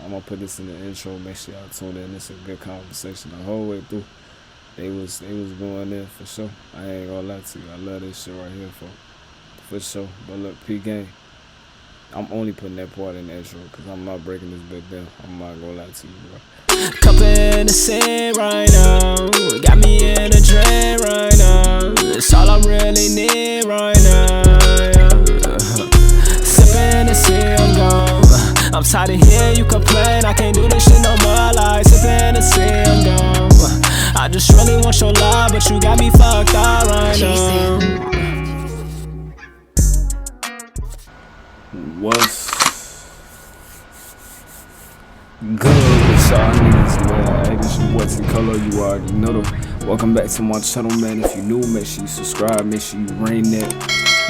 I'm gonna put this in the intro. Make sure y'all tune in. It's a good conversation the whole way through. They was going in for sure. I ain't gonna lie to you. I love this shit right here for sure. But look, P gang, I'm only putting that part in the intro because I'm not breaking this bit down. I'm not gonna lie to you, bro. Cup in the sand right now, got me in a dream right now. That's all I really need right now. Sipping the sea, I'm gone. I'm tired of hearing you complain. I can't do this shit no more. Like sipping the sea, I'm gone. I just really want your love, but you got me fucked up right now. What's good with y'all niggas, man? Hey, this your boy TcoloLIVE, you already know them. Welcome back to my channel, man. If you new, make sure you subscribe, make sure you ring that.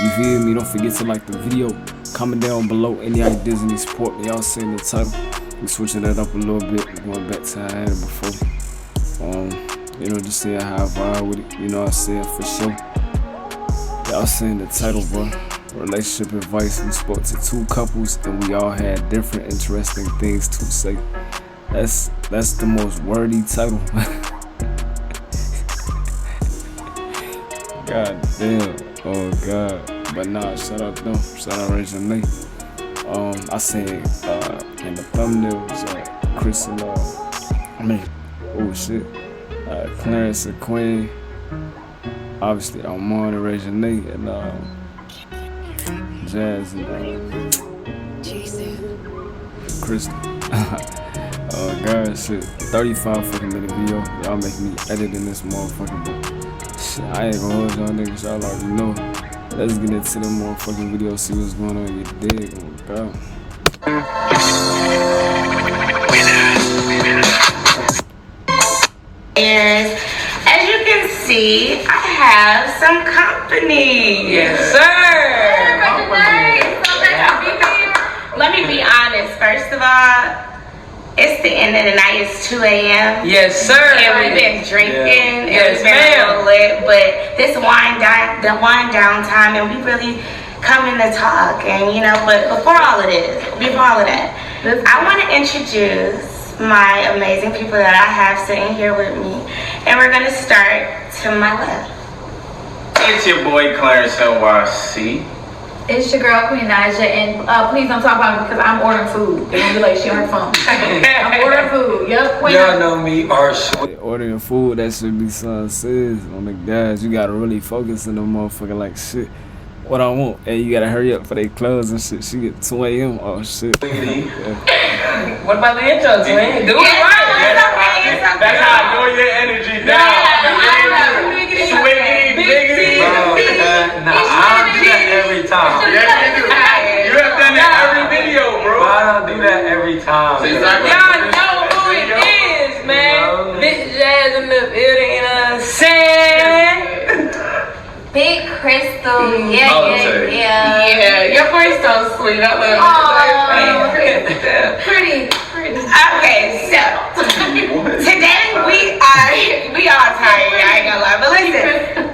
You feel me? Don't forget to like the video. Comment down below any ideas and support. Y'all seeing the title. We switching that up a little bit. Going back to how I had it before. You know, just seeing how I vibe with it. You know what I'm saying? For sure. Y'all seeing the title, bro. Relationship advice. We spoke to 2 couples and we all had different interesting things to say. That's the most wordy title. God damn. Oh God. But nah, shout out them. Shout out Reginae. I seen in the thumbnails Chris and oh shit. Clarence and Queen. Obviously Armon and Reginae and Jazz and Crystal. Oh god, shit. 35 fucking minute video. Y'all make me editing this motherfucking book. Shit, I ain't gonna hold y'all niggas, y'all already know. Let's get into the motherfucking video, see what's going on, you dig? Oh god. And as you can see, I have some company. Yes, sir. Let me be honest. First of all, it's the end of the night. It's 2 a.m. Yes, sir. And we've been drinking. Yeah. It's been a little lit, but this wind down time, and we really coming to talk. And you know, but before all of that, I want to introduce my amazing people that I have sitting here with me, and we're gonna start to my left. It's your boy Clarence NYC. It's your girl Queen Naja, and please don't talk about me because I'm ordering food. They're gonna be like, she on her phone. I'm ordering food. Yup, Queen. Y'all know me, Arshw. Ordering food, that should be something serious on the guys. You gotta really focus on the motherfucker like shit. What I want, and you gotta hurry up for they clothes and shit. She get 2 a.m. Oh shit. What about the intros, man? Do it right. That's how I know your energy down. Swiggity, biggity. Nah, I don't do that every time. Yes, you do. You have done that every video, bro. I don't do that every time. Y'all know who it is, man. Big Jazz in the building, you know what I'm saying? Big Crystal. Yeah, your voice so sweet. I love it. Pretty. Okay, so today we are tired. I ain't gonna lie, but listen.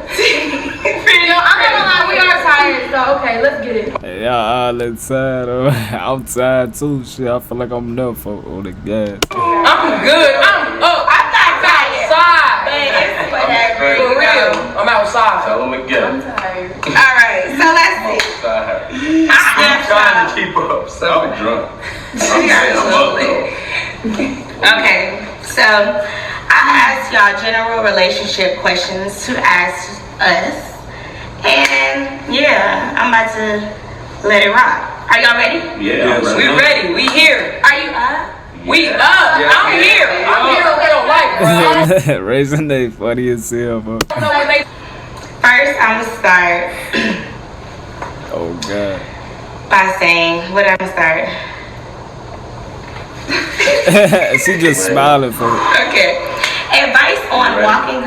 No, I'm not gonna lie, we are tired. So okay, let's get it. Hey, y'all all inside. I'm tired too. Shit, I feel like I'm enough for all the gas. I'm good. I'm up. I'm not tired. Outside. But it's whatever. For real. I'm outside. Tell them again. I'm tired. All right, so let's see. I'm trying to keep up. So I'm drunk. Okay, so I asked y'all general relationship questions to ask us, and yeah, I'm about to let it rock. Are y'all ready? Yeah, We ready. We here. Are you up? We up. I'm here. I'm here in real life, bro. Raising they funny as hell, bro. I don't know when they. First, I'm gonna start Oh god. by saying, what I'm gonna start? She just smiling for it. Okay. Advice on walking.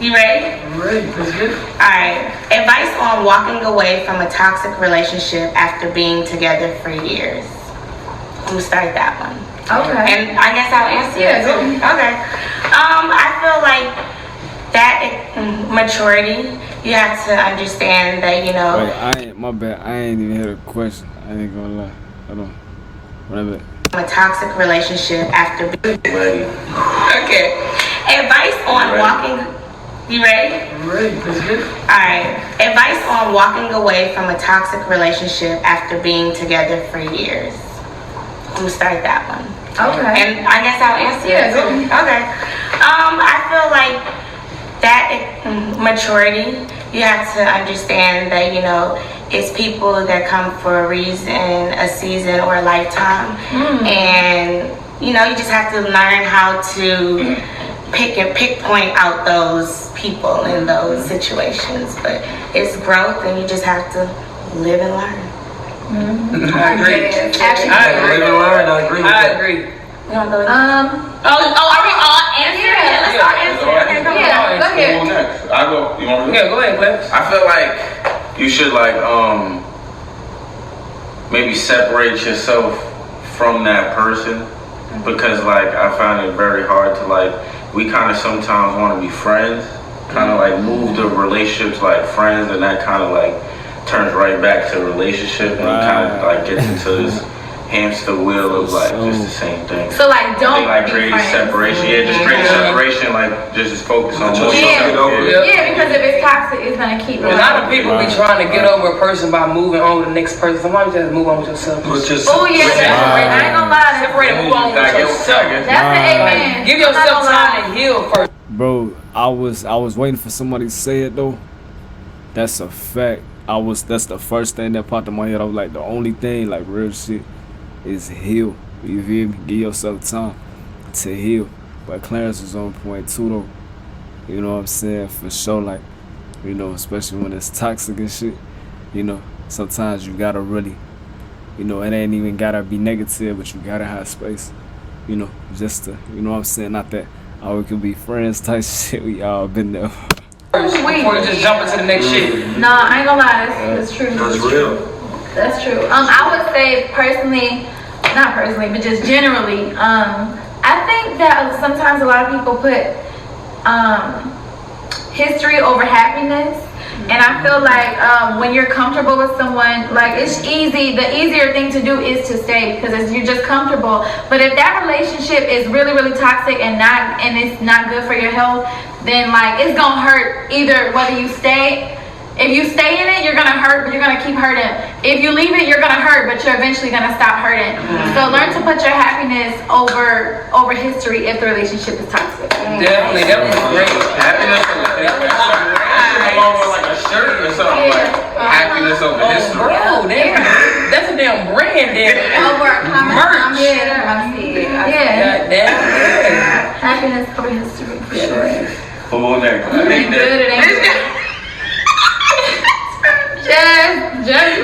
You ready? I'm ready. Let's get it. Alright. Advice on walking away from a toxic relationship after being together for years. I'm gonna start that one. Okay. And I guess I'll answer Yeah, it too. Okay. I feel like that maturity, you have to understand that, you know. Wait, my bad. I ain't even heard a question. I ain't gonna lie. Hold on. Run it back. from a toxic relationship after being Ready. okay. Advice on walking. You ready? I'm ready. Let's get it. Alright. Advice on walking away from a toxic relationship after being together for years. I'm gonna start that one. Okay. And I guess I'll answer Yeah, it go too. Okay. I feel like that maturity, you have to understand that, you know, it's people that come for a reason, a season, or a lifetime. And, you know, you just have to learn how to point out those people in those situations. But it's growth, and you just have to live and learn. I agree. I agree. You want to go? Um. Are we all answering? Yeah. Let's all answer. Okay, go Yeah. ahead. Go ahead. Who next? I go. You want me to? Yeah, go ahead, Cliff. I feel like you should maybe separate yourself from that person, because like I find it very hard to we kind of sometimes want to be friends, kind of move the relationships like friends, and that kind of turns right back to a relationship, and kind of gets into this hamster wheel of just the same thing. So don't They be create friends. separation. Yeah, just create separation. Just focus on one. Yeah, because if it's toxic, it's gonna keep A lot of people be trying to get over a person by moving on to the next person. Sometimes you just move on with yourself. Oh yeah, separate. I ain't gonna lie. Separate and move on with yourself. That's the amen. Give yourself time to heal first. Bro, I was waiting for somebody to say it though. That's a fact. That's the first thing that popped in my head. I was like, the only thing, real shit, is heal. You feel me? Give yourself time to heal. But Clarence was on point too though. You know what I'm saying? For sure, you know, especially when it's toxic and shit. You know, sometimes you gotta really, you know, it ain't even gotta be negative, but you gotta have space. You know, just to, you know what I'm saying? Not that we could be friends type shit. We all been there. Before you just jump into the next shit. No, I ain't gonna lie. That's true. That's real. That's true. I would say personally, not personally, but just generally, I think that sometimes a lot of people put history over happiness. And I feel like when you're comfortable with someone, it's easy. The easier thing to do is to stay because you're just comfortable. But if that relationship is really, really toxic and it's not good for your health, then it's gonna hurt either whether you stay. If you stay in it, you're gonna hurt, but you're gonna keep hurting. If you leave it, you're gonna hurt, but you're eventually gonna stop hurting. So learn to put your happiness over history if the relationship is toxic. Definitely, that was great. Happiness along with a shirt or something happiness over history. Bro, that's a damn brand there. Over Merch. Yeah. Goddamn. Happiness over history for sure. Who next? It ain't good. It ain't good. Just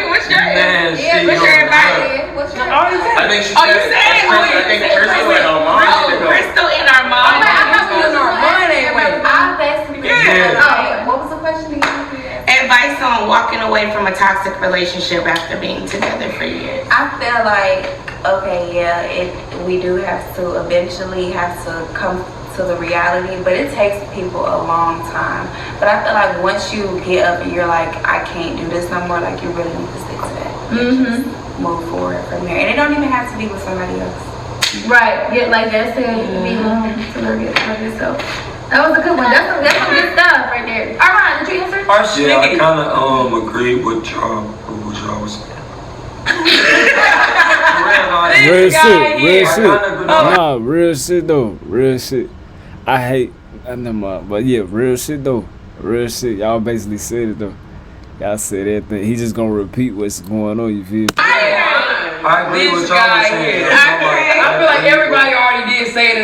What's your Man, what's your advice? What's your I think she Oh, you said. said it? I think Crystal and Armon. Crystal and Armon. What was the question again? Advice on walking away from a toxic relationship after being together for years. I feel like, we do have to eventually have to come to the reality, but it takes people a long time. But I feel like once you get up and you're like, I can't do this no more, you really need to stick to that. Just move forward from there. And it don't even have to be with somebody else. Right. Yeah, like that said, be alone to love yourself. That was a good one. That's some good stuff right there. Armon, did you answer? Yeah, I kind of agree with y'all was saying. Real shit. Nah, real shit though. Real shit. I hate, but yeah, real shit though. Real shit. Y'all basically said it though. Y'all said everything. He just gonna repeat what's going on. You feel? I agree with y'all was saying. I feel like everybody already did say it. I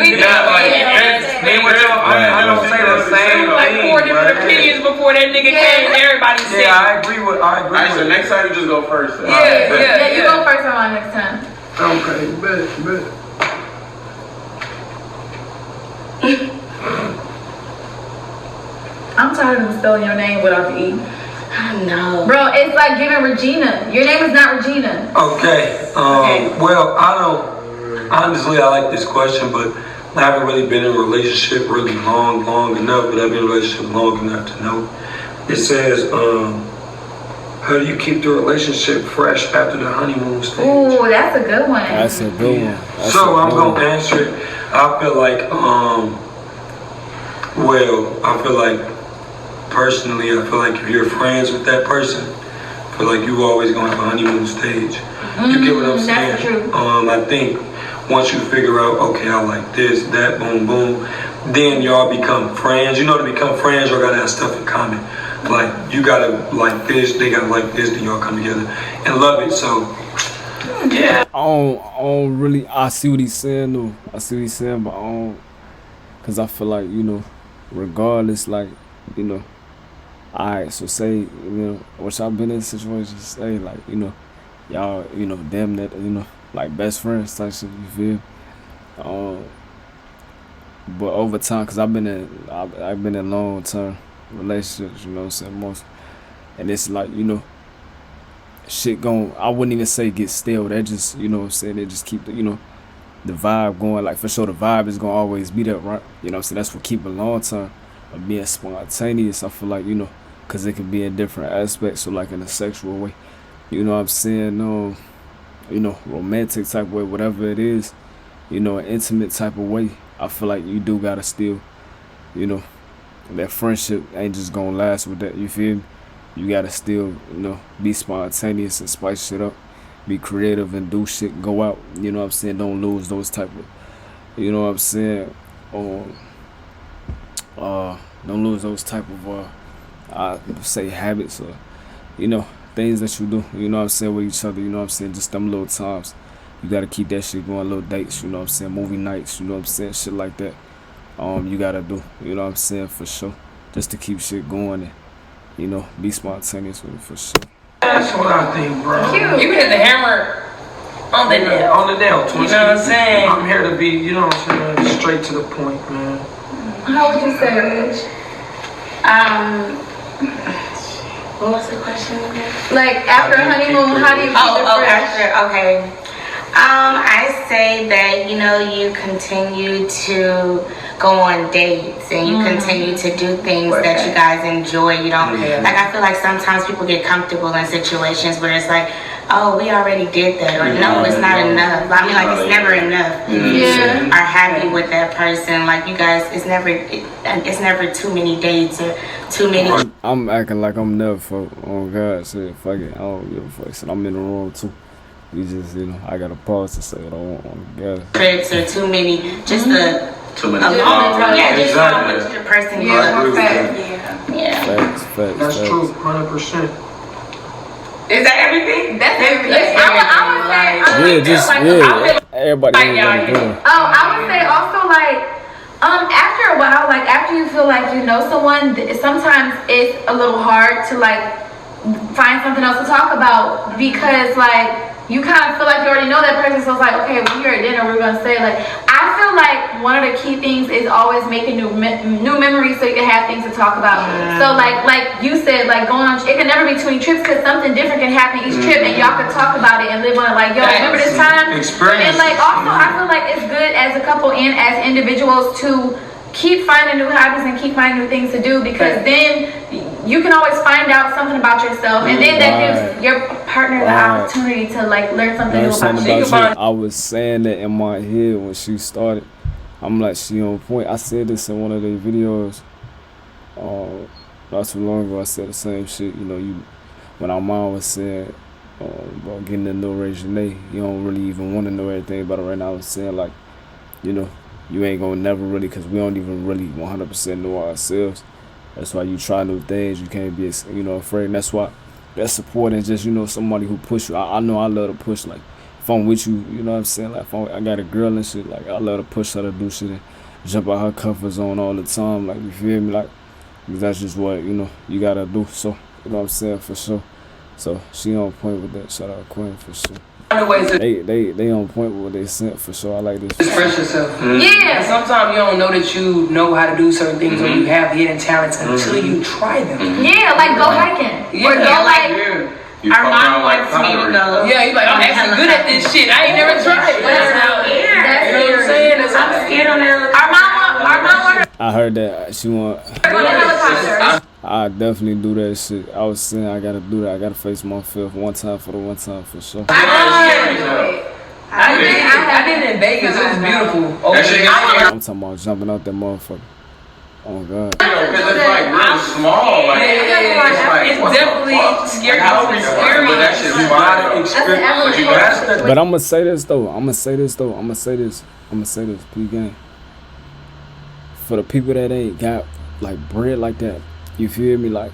don't say the same thing. 4 different opinions before that nigga came. Everybody said. Yeah, I agree with. Alright, so next time you just go first. Yeah, you go first, Armon, next time. Okay, bet. I'm tired of spelling your name without the E. I know. Bro, it's like giving Regina. Your name is not Regina. Okay. Well, honestly, I like this question, but I haven't really been in a relationship really long enough, but I've been in a relationship long enough to know. It says, How do you keep the relationship fresh after the honeymoon stage? Ooh, that's a good one. That's a good one. So I'm gonna answer it. I feel like, well, I feel like personally, I feel like if you're friends with that person, I feel like you always gonna have a honeymoon stage. You get what I'm saying? That's true. I think once you figure out, okay, I like this, that, boom, boom, then y'all become friends. You know, to become friends, y'all gotta have stuff in common. Like, you gotta like this, they gotta like this, then y'all come together and love it. So, yeah. I don't really. I see what he's saying though. I see what he's saying, but I don't, cause I feel like, you know, regardless, like, you know, alright. So say, you know, which I've been in situations, say like, you know, y'all, you know, damn that, you know, like best friends type shit. You feel? But over time, cause I've been in long term relationships, you know what I'm saying, most, and it's like, you know, shit gon', I wouldn't even say get stale. That just, you know what I'm saying, they just keep the, you know, the vibe going. Like, for sure the vibe is gonna always be there, right? You know what I'm saying? That's what keep it long term, of being spontaneous. I feel like, you know, cause it can be in different aspects. So like in a sexual way, you know what I'm saying, you know, romantic type way, whatever it is, you know, an intimate type of way. I feel like you do gotta still, you know, that friendship ain't just gonna last with that, you feel me? You gotta still, you know, be spontaneous and spice shit up, be creative and do shit, go out, you know what I'm saying? Don't lose those type of, you know what I'm saying? Don't lose those type of, I say habits, or, you know, things that you do, you know what I'm saying, with each other, you know what I'm saying? Just them little times. You gotta keep that shit going, little dates, you know what I'm saying? Movie nights, you know what I'm saying? Shit like that. You gotta do, you know what I'm saying, for sure. Just to keep shit going and, you know, be spontaneous with it, for sure. That's what I think, bro. Cute. You hit the hammer on the nail. On the nail, you know what I'm saying? I'm here to be, you know what I'm saying, straight to the point, man. How would you say, Rich? What was the question again? Like, after a honeymoon, how do you keep it fresh? Okay. I say that, you know, you continue to go on dates and you continue to do things that you guys enjoy. You don't, like, I feel like sometimes people get comfortable in situations where it's like, oh, we already did that, or no, it's not enough. I mean, like, it's never enough. You are happy with that person. Like, you guys, it's never too many dates or too many. I'm acting like I'm never fuck. Oh God, shit, fuck it. I don't give a fuck. So I'm in the room too. We just, you know, I got a pause to say what I want on the trips or too many, just too many. Just how much the person Facts. That's true, 100%. Is that everything? That's everything. I would say, everybody ain't gonna go. I would say also, like, after a while, like, after you feel like you know someone, sometimes it's a little hard to, like, find something else to talk about, because, like, you kind of feel like you already know that person. So it's like, okay, when you're at dinner, we're gonna say, like, I feel like one of the key things is always making new memories so you can have things to talk about. So like you said, like, going on, it can never be between trips, because something different can happen each trip, and y'all can talk about it and live on it. Like, yo, remember this time? And like, also, I feel like it's good as a couple and as individuals to keep finding new hobbies and keep finding new things to do, because then you can always find out something about yourself, and then that gives your partner the opportunity to, like, learn something new about you. I was saying that in my head when she started. I'm like, she on point. I said this in one of the videos not too long ago. I said the same shit. You know, when our mom was saying about getting to know Reginae, you don't really even want to know everything about it right now. I was saying, like, you know, you ain't gonna never really, because we don't even really 100% know ourselves. That's why you try new things. You can't be, you know, afraid. And that's why that support and just, you know, somebody who push you. I know I love to push. Like, if I'm with you, you know what I'm saying? Like, if I got a girl and shit, like, I love to push her to do shit and jump out her comfort zone all the time. Like, you feel me? Like, that's just what, you know, you gotta do. So, you know what I'm saying? For sure. So, she on point with that. Shout out Quinn, for sure. They on point with what they sent, for sure. I like this. Express yourself. Yeah. And sometimes you don't know that you know how to do certain things, or you have hidden talents until you try them. Yeah, like, go hiking. Or go, like, our mom wants me to go. Yeah, you like, I'm actually good at this shit. I ain't never tried. That's how it is. You know what I'm saying? I'm scared on that. Our mom I heard that she want. on a helicopter. I definitely do that shit. I was saying I gotta do that. I gotta face my fear one time for sure. I did it in Vegas. It was beautiful. I'm talking about jumping out that motherfucker. Oh God. Because it's like real small. Like, it's definitely scary. But that shit's fire. But I'm gonna say this though. I'm gonna say this. P-Gang. For the people that ain't got like bread like that, you feel me? Like,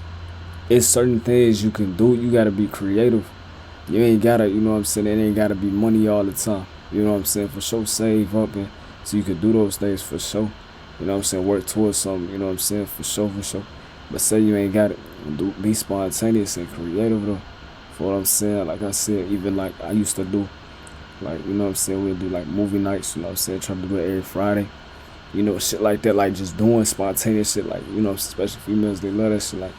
it's certain things you can do. You gotta be creative. You ain't gotta, you know what I'm saying? It ain't gotta be money all the time. You know what I'm saying? For sure, save up and so you can do those things for sure. You know what I'm saying? Work towards something. You know what I'm saying? For sure. But say you ain't got it, be spontaneous and creative though. For what I'm saying, like I said, even like I used to do, like, you know what I'm saying? We'll do like movie nights. You know what I'm saying? Try to do it every Friday. You know, shit like that, like just doing spontaneous shit, like, you know, especially females, they love that shit, like,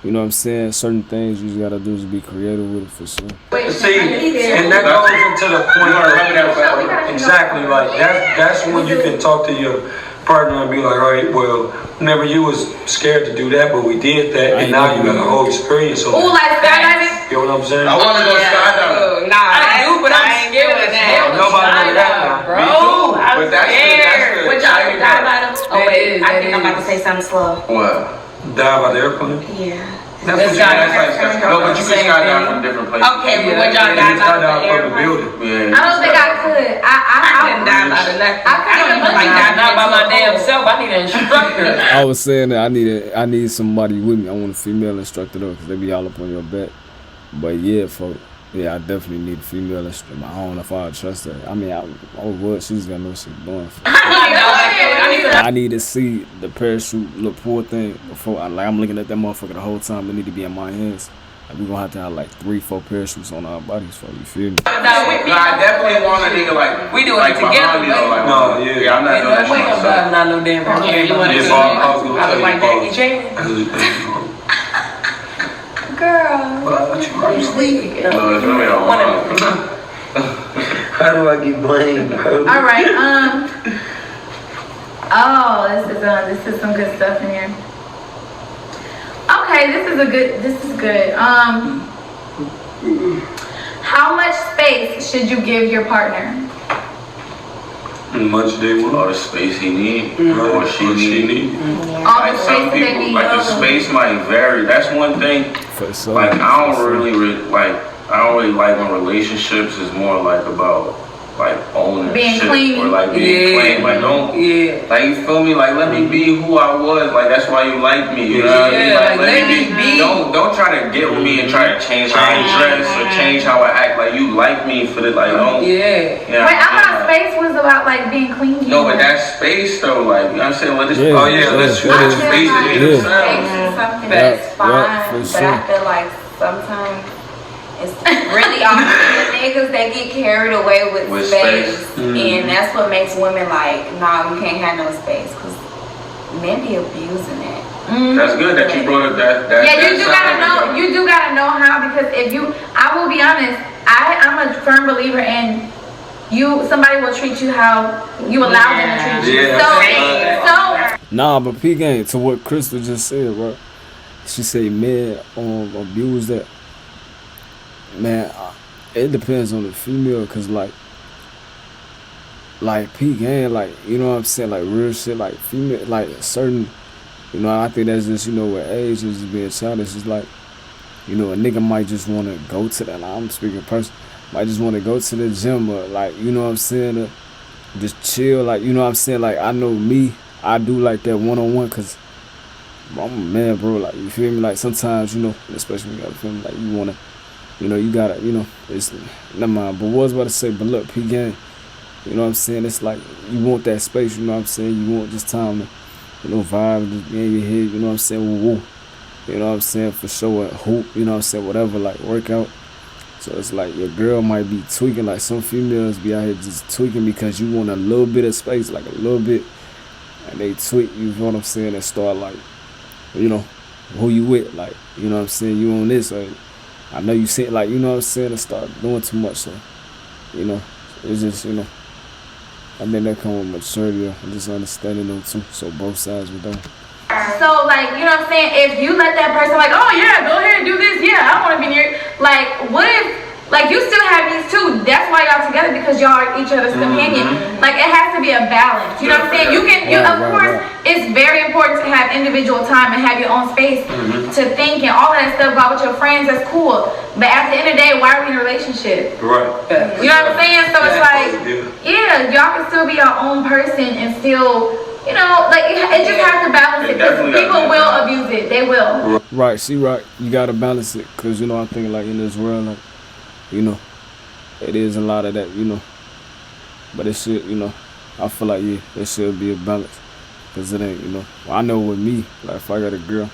you know what I'm saying? Certain things you just gotta do is be creative with it for sure. See, and that goes into the point where, exactly, like, that's when you can talk to your partner and be like, all right, well, remember you was scared to do that, but we did that, and now you got a whole experience on Ooh, like skydiving? You know what I'm saying? I want to go skydiving. Nah, I do, but I'm scared as hell. Nobody knows that, bro. Me too. But that's the Would y'all die by them? Oh wait, I think I'm about to say something slow. What? Die by the airplane? Yeah. That's what you like. No, but you can skydive from different places. Okay, but would y'all die by the from the airplane? building. Yeah. I don't think I could. I couldn't die by the nothing. I don't even like die Not by my damn self. I need an instructor. I was saying that I need somebody with me. I want a female instructor though, because they be all up on your back. But yeah, I definitely need a female instructor. I don't know if I would trust her. I mean, I would. She's got no shit doing. I need to see the parachute little poor thing before. I'm looking at that motherfucker the whole time. It need to be in my hands. Like, we gonna have to have like 3-4 parachutes on our bodies for you. Feel me? No, I definitely want a nigga like we do like it together. Me, though, like, no, yeah, I'm not doing that shit myself. Not no damn parachute. I look like Jackie Chan. Girl. I'm sleeping. No, it's really all wrong. How do I get blamed, bro? All right. Oh, this is some good stuff in here. Okay, this is good. How much space should you give your partner? Much they want. All the space he need or she need. All the Like space some that they people, need. like the space might vary. That's one thing. Like I don't really like when relationships is more like about like ownership being clean. or like being clean. Like don't like you feel me? Like let me be who I was. Like that's why you like me. You know what I mean? Like let me be. Don't try to get with me and try to change how I dress or change how I act. Like you like me for the like don't. Wait, I thought space was about like being clean. No, but that space though, like you know what I'm saying? Let this that's true. Let space be themselves. Something that's fine, but I feel like sometimes it's really all the niggas that get carried away with space, and that's what makes women like, nah, you can't have no space, because men be abusing it. That's good that you brought up that. Yeah, you do gotta know how, because I will be honest, I'm a firm believer in somebody will treat you how you allow them to treat you. So nah, but P-Gang, to what Crystal just said, bro. She said men abuse that. Man, it depends on the female, cause like P-Gang, like, you know what I'm saying, like real shit, like female, like certain, you know, I think that's just, you know, with age is just being childish. It's like, you know, a nigga might just want to go to that. Like, I'm speaking person, might just want to go to the gym or like, you know what I'm saying, just chill, like, you know what I'm saying, like I know me, I do like that one-on-one, cause I'm a man, bro. Like, you feel me? Like sometimes, you know, especially when you gotta feel me, like you wanna. You know, you gotta, you know, it's, never mind. But what I was about to say, but look, P-Gang, you know what I'm saying? It's like, you want that space, you know what I'm saying? You want just time to, you know, vibe, just be in your head, you know what I'm saying? Woo. You know what I'm saying? For sure, hoop, you know what I'm saying? Whatever, like, workout. So it's like, your girl might be tweaking, like some females be out here just tweaking because you want a little bit of space, like a little bit, and they tweak, you know what I'm saying? And start like, you know, who you with, like, you know what I'm saying? You on this, or I know you see, like, you know what I'm saying, and start doing too much, so, you know, it's just, you know, I think that come with maturity and just understanding them too, so both sides with them. So like, you know what I'm saying? If you let that person like, oh yeah, go ahead and do this. Yeah, I want to be near. Like, what if? Like, you still have these two. That's why y'all together, because y'all are each other's companion. Like, it has to be a balance. You know what I'm saying? You can, of course, it's very important to have individual time and have your own space to think and all that stuff about with your friends. That's cool. But at the end of the day, why are we in a relationship? Right. You know what I'm saying? So it's like, yeah, y'all can still be your own person and still, you know, like, it just has to balance it, because people will abuse it. They will. Right, she right. You gotta balance it, cause you know I think like in this world, like, you know, it is a lot of that, you know. But it should, you know, I feel like, yeah, there should be a balance. Because it ain't, you know. I know with me, like, if I got a girl,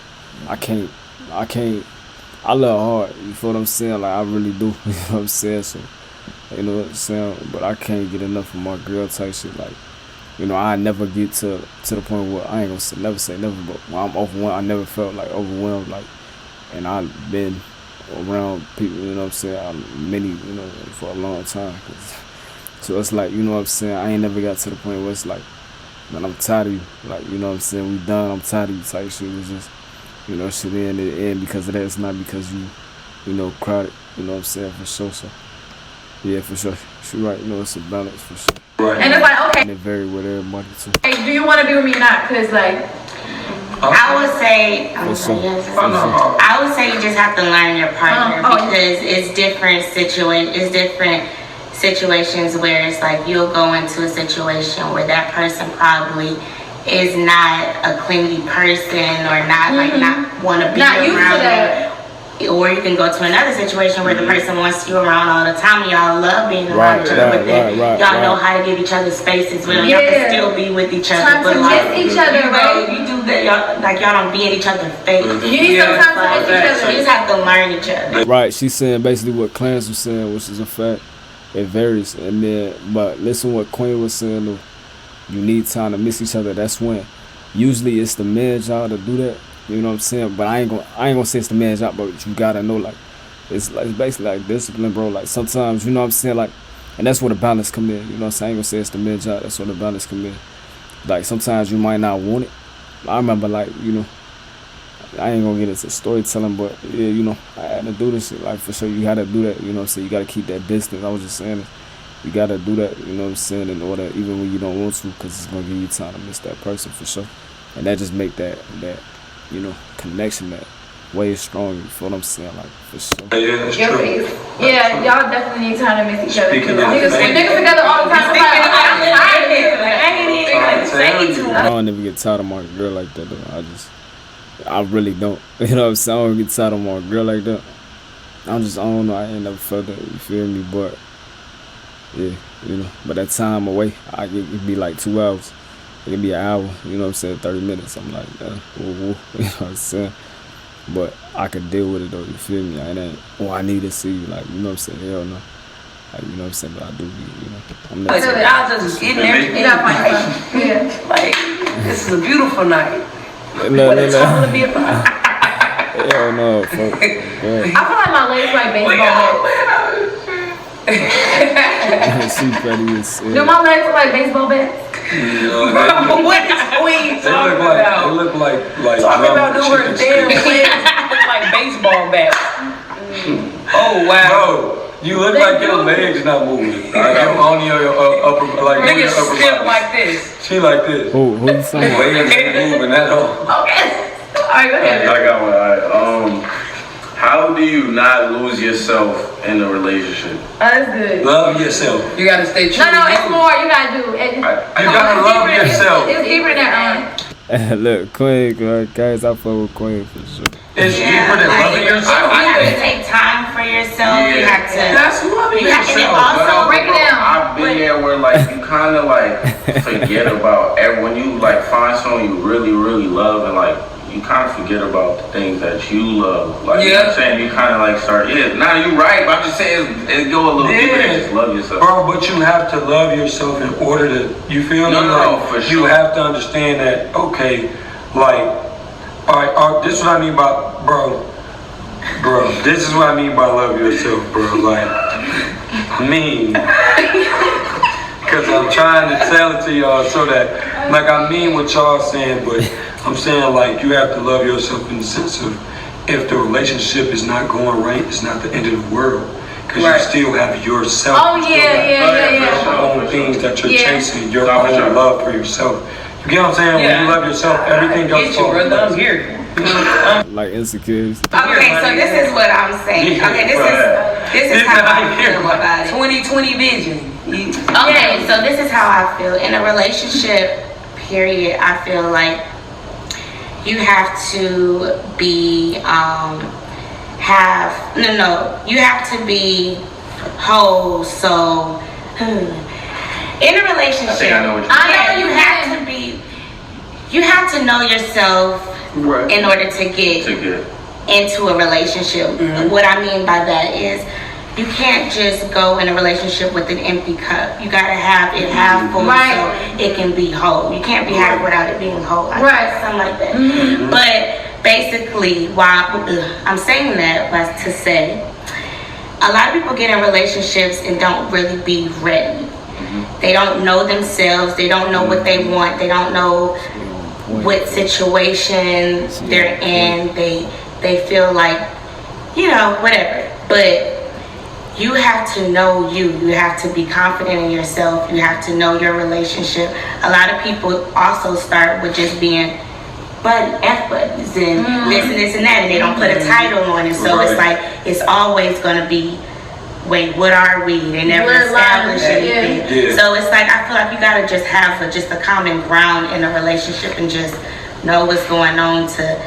I can't, I love hard, you feel what I'm saying? Like, I really do, you know what I'm saying? So, you know what I'm saying? But I can't get enough of my girl type shit. Like, you know, I never get to the point where, I ain't gonna never say never, but when I'm overwhelmed, I never felt, like, overwhelmed, like, and I've been around people, you know what I'm saying, many, you know, for a long time. So it's like, you know what I'm saying, I ain't never got to the point where it's like, man, I'm tired of you, like, you know what I'm saying, we done, I'm tired of you type shit. It's just, you know, shit in the end because of that. It's not because you know, crowded, you know what I'm saying, for sure. So yeah, for sure, she right, you know, it's a balance for sure. Right. And it's like, okay, and it vary with everybody too. Hey, do you want to be with me or not? Because like, I would say, I would say you just have to learn your partner, because it's different situations where it's like you'll go into a situation where that person probably is not a clingy person or not like not want to be around you. Or you can go to another situation where the person wants you around all the time and y'all love being around each other, but then y'all know how to give each other space as well. Y'all can still be with each other, time but to like, miss each other, right? You do that, y'all don't be in each other's face. You need some time to miss each other. So you just have to learn each other. Right, she's saying basically what Clarence was saying, which is a fact. It varies, and then, but listen what Queen was saying though. You need time to miss each other. That's when usually it's the man's job to do that. You know what I'm saying? But I ain't gonna say it's the man's job, but you gotta know, like, it's basically like discipline, bro. Like sometimes, you know what I'm saying, like, and that's where the balance come in. You know what I'm saying? I ain't gonna say it's the man's job. That's where the balance come in. Like sometimes you might not want it. I remember, like, you know, I ain't gonna get into storytelling, but yeah, you know, I had to do this shit. Like for sure, you gotta do that. You know what I'm saying? You gotta keep that distance. I was just saying it. You gotta do that. You know what I'm saying? In order, even when you don't want to, because it's gonna give you time to miss that person for sure. And that just make that you know, connection that way stronger. You feel what I'm saying? Like for sure. Yeah, that's true. Yeah, y'all definitely need time to miss each other. Speaking of Niggas together all the time. I don't ever get tired of my girl like that though. I really don't. You know what I'm saying? I don't get tired of my girl like that. I don't know. I ain't never felt that. You feel me? But yeah, you know. But that time away, it be like 2 hours. It can be an hour. You know what I'm saying? 30 minutes. I'm like, woo, woo. You know what I'm saying? But I could deal with it though. You feel me? It ain't. Oh, I need to see you. Like, you know what I'm saying? Hell no. Like, you know what I'm saying? But I do. You know. I'm not. Y'all just getting everything right. Like, this is a beautiful night. Look. To be about. Hell no, fuck. I feel like my legs like baseball bats. She petty as shit. Do my legs look like baseball bats? What is Queen talking about? They look like talking about doing her damn legs look like baseball bats. Oh wow. Bro, you look like your legs not moving. Like I'm on your upper, like niggas upper stiff body. like this. She like this. Who you saying? Legs ain't moving at all. Okay. Alright, go ahead. I got one. All right. How do you not lose yourself in a relationship? That's good. Love yourself. You gotta stay true. No, it's more. You gotta do. You gotta love yourself. It's deeper than that. Look, Queen, guys, I fuck with Queen for sure. It's deeper than loving yourself. You have to take time for yourself. You have to. That's loving yourself. And also break it down. I've been there where like you kind of like forget about when you like find someone you really, really love and like you kind of forget about the things that you love. Like, you know what I'm saying? You kind of like start, now you're right, but I'm just saying it go a little deeper than just love yourself. Bro, but you have to love yourself in order to, you feel me? No, for sure. You have to understand that, okay, like, all right, this is what I mean by, bro, this is what I mean by love yourself, bro. Like, because I'm trying to tell it to y'all so that, like, I mean what y'all saying, but I'm saying like you have to love yourself in the sense of if the relationship is not going right, it's not the end of the world. Because you still have yourself. Oh, yeah. Your own things that you're chasing, your own love for yourself. You get what I'm saying? When you love yourself, everything else falls. I'm here. Like insecurities. Okay, so this is what I'm saying. Okay, this is how I feel about it. 2020 vision. Okay, so this is how I feel. In a relationship, period, I feel like you have to be, you have to be whole. So, in a relationship, you have to know yourself in order to get into a relationship. What I mean by that is you can't just go in a relationship with an empty cup. You gotta have it half full so it can be whole. You can't be half without it being whole. Something like that. But basically, why I'm saying that was to say a lot of people get in relationships and don't really be ready. They don't know themselves. They don't know what they want. They don't know what situation they're in. They feel like, whatever. But you have to know you. You have to be confident in yourself. You have to know your relationship. A lot of people also start with just being F buddies and this and that, and they don't put a title on it. So it's like it's always gonna be, wait, what are we? They never establish anything. So it's like I feel like you gotta just have just a common ground in a relationship and just know what's going on to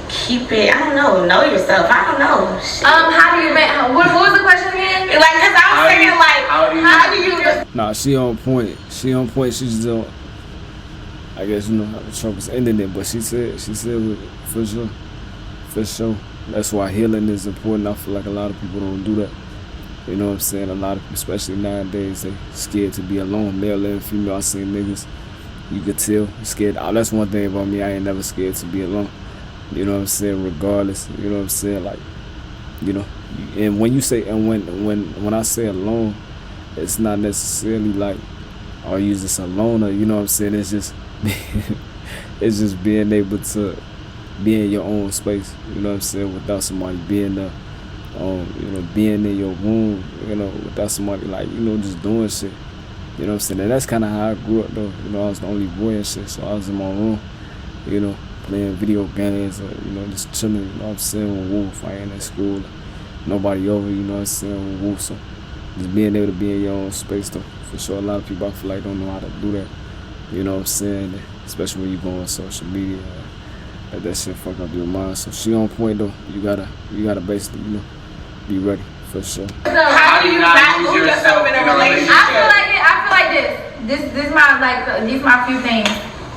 keep it. I don't know yourself. I don't know. Shit. How do you make? What was the question again? Like, cause I was saying like, how do you? Nah, she on point. She just don't. I guess how the Trump is ending it, but she said for sure. That's why healing is important. I feel like a lot of people don't do that. You know what I'm saying? A lot of people, especially nowadays, they scared to be alone. Male and female, I seen niggas. You could tell scared. Oh, that's one thing about me. I ain't never scared to be alone. You know what I'm saying? Regardless, you know what I'm saying? Like, and when you say when I say alone, it's not necessarily like, oh, you just a loner. You know what I'm saying? It's just it's just being able to be in your own space. You know what I'm saying? Without somebody being there, being in your room. Without somebody just doing shit. You know what I'm saying? And that's kind of how I grew up though. I was the only boy and shit, so I was in my room. Playing video games or, just chilling, you know what I'm saying, with Wolf. I ain't at school, nobody over, you know what I'm saying, with Wolf. So just being able to be in your own space though, for sure. A lot of people I feel like don't know how to do that, you know what I'm saying, especially when you go on social media, let that shit fuck up your mind. So she on point though, you gotta basically, be ready, for sure. So how do you not lose yourself in a relationship? I feel like this is my few things.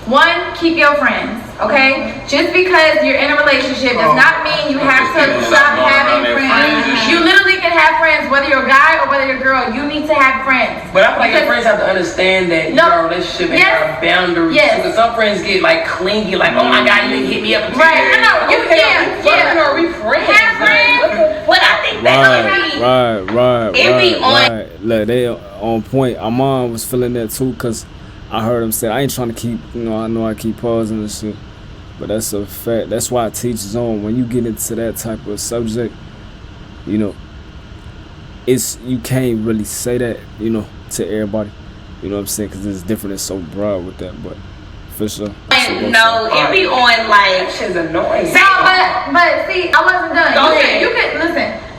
One, keep your friends, okay? Just because you're in a relationship does not mean you have to stop having friends. You literally can have friends, whether you're a guy or whether you're a girl. You need to have friends. But I feel like your friends have to understand that you're in a relationship and have boundaries. Because some friends get clingy, like, oh my God, you didn't hit me up. Right, no, you can't. Are we friends? Have friends. What I think right. Look, they on point. Armon was feeling that too, cause I heard him say, I ain't trying to keep, I know I keep pausing and shit, but that's a fact. That's why I teach on when you get into that type of subject, it's, you can't really say that, to everybody, you know what I'm saying, because it's different, it's so broad with that, but for sure. No, it be on like, shit's annoying. No, but see, I wasn't done.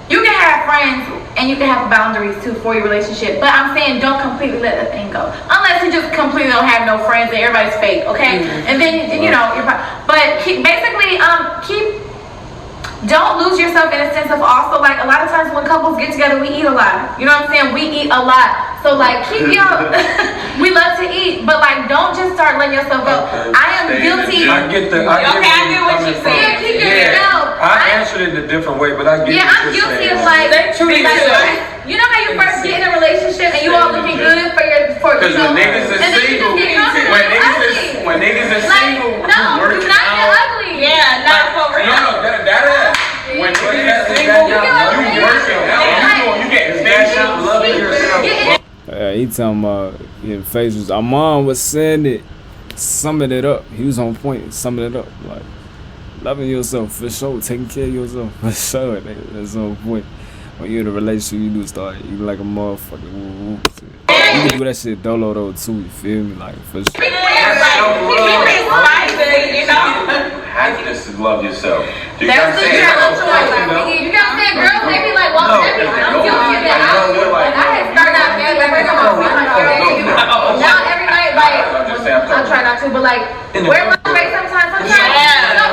You can have friends and you can have boundaries too for your relationship. But I'm saying don't completely let that thing go. Unless you just completely don't have no friends and everybody's fake, okay? And then, don't lose yourself in a sense of also, like, a lot of times when couples get together, we eat a lot. You know what I'm saying? We eat a lot. So, like, keep your, we love to eat, but, like, don't just start letting yourself go. I am guilty. I get what you're saying. Yeah, keep yourself. I answered it in a different way, but I get I'm guilty of, like, you know how you first get in a relationship and you all looking good because when niggas are single, when niggas are single, no, do not get ugly. Yeah, not for real. No, when niggas are single, you working. You getting special, loving yourself. He talking about getting faces. Armon was saying it. summing it up. He was on point, summing it up. Like, loving yourself for sure, taking care of yourself for sure. That's on point. When you're in a relationship, you do start eating like a motherfucker. You can do that shit dolo though too. You feel me? Like for sure. Happiness is love yourself. That's the girl choice. You gotta say, girls, they be like, well, I'm guilty of that. I had started out bad, like, now every night, like, I try not to, but like, wear lingerie sometimes.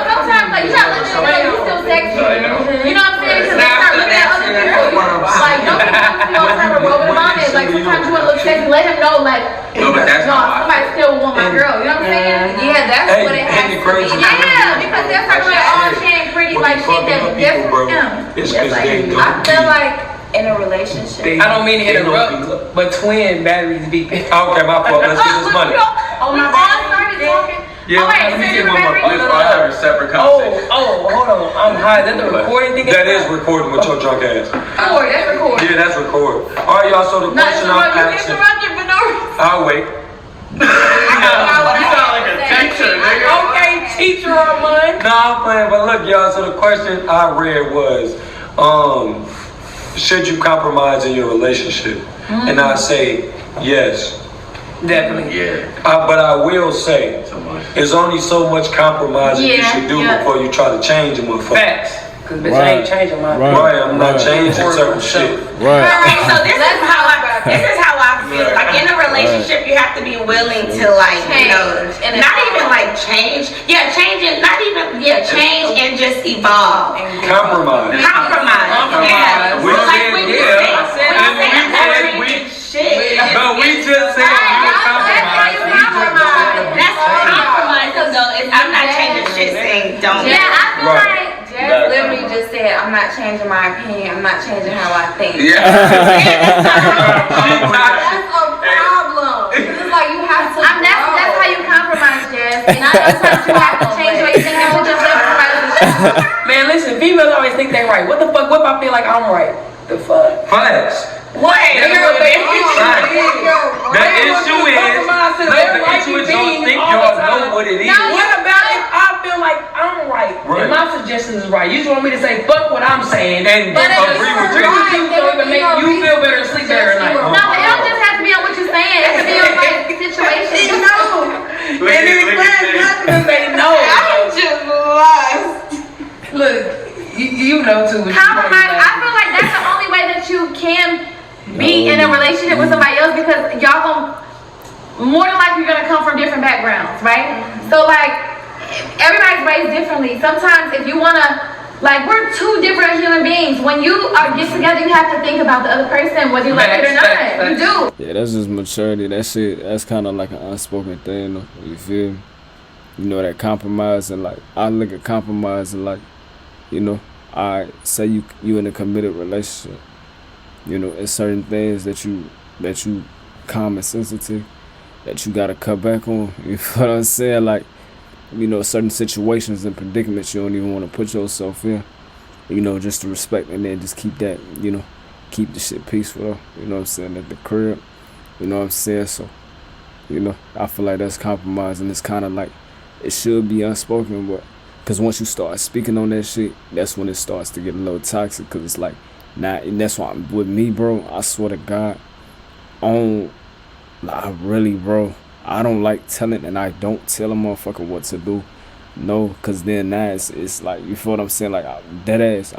Sometimes, like, you gotta let them know you still sexy. You know what I'm saying? Because they start looking at other people. Like, don't be all the time rubbing on it. Like, sometimes you wanna look sexy, let him know, like, no, somebody still want my girl. You know what I'm saying? Yeah, that's what it has to be. Yeah, because they're talking like, oh, she ain't pretty, like shit that's different for him. I feel like in a relationship. I don't mean to interrupt, but twin batteries beeping. Okay, my fault. Let's get this money. Oh my God, started talking. Yeah, let me get one more. I have a separate conversation. Oh, hold on. I'm high. Is that the recording thing? That is recording with your drunk ass. Record, that's record. Yeah, that's record. All right, y'all. So the question I'm asking. I'll wait. You sound like a teacher, nigga. Okay, teacher Armon. No, I'm playing. But look, y'all. So the question I read was, should you compromise in your relationship? And I say yes. Definitely. Yeah. But I will say, there's only so much compromising you should do before you try to change a motherfucker. Facts. Cause bitch, I ain't changing my Right, I'm not changing certain shit. Right. Alright, so this is how I feel. Like in a relationship, you have to be willing to like, you know, not even like change. Yeah, change it. Not even change and just evolve. Compromise. Yeah. We Like when you say shit. But we just said you compromise. That's compromise. So I'm not changing shit. Saying don't. Yeah, I feel like. Jess literally just said, I'm not changing my opinion, I'm not changing how I think. Yeah. That's a problem. It's like you have to that's how you compromise, Jess. And sometimes you have to change what you think and just let somebody else. Man, listen, females always think they right. What the fuck? What if I feel like I'm right? The fuck? Facts. What? The issue is y'all think y'all know what it is. Now, what about if I feel like I'm right? And my suggestion is right. You just want me to say fuck what I'm saying and agree with you. So it can make you feel better and sleep better at night. No, but it don't just have to be on what you're saying. It can be on like situations. You know. And it requires nothing to say no. I'm just lost. Look, you know too. Compromise. I feel like that's the only way that you can be in a relationship with somebody else, because y'all gonna more than likely you're gonna come from different backgrounds, right? So like everybody's raised differently. Sometimes if you wanna, like, we're two different human beings. When you get together, you have to think about the other person, whether you like it or not. You do. Yeah, that's just maturity. That shit, that's kind of like an unspoken thing, though. You feel me? You know, that compromise, and like, I look at compromise and like, you know, I say you in a committed relationship. You know, it's certain things that you common sensitive that you gotta cut back on. You know what I'm saying? Like, you know, certain situations and predicaments you don't even want to put yourself in. You know, just to respect, and then just keep that, you know, keep the shit peaceful. You know what I'm saying? At the crib. You know what I'm saying? So, you know, I feel like that's compromise, and it's kind of like it should be unspoken, but because once you start speaking on that shit, that's when it starts to get a little toxic. Because it's like, nah, and that's why with me, bro, I swear to God, bro, I don't like telling, and I don't tell a motherfucker what to do. No, because then now it's like, you feel what I'm saying? Like, dead ass,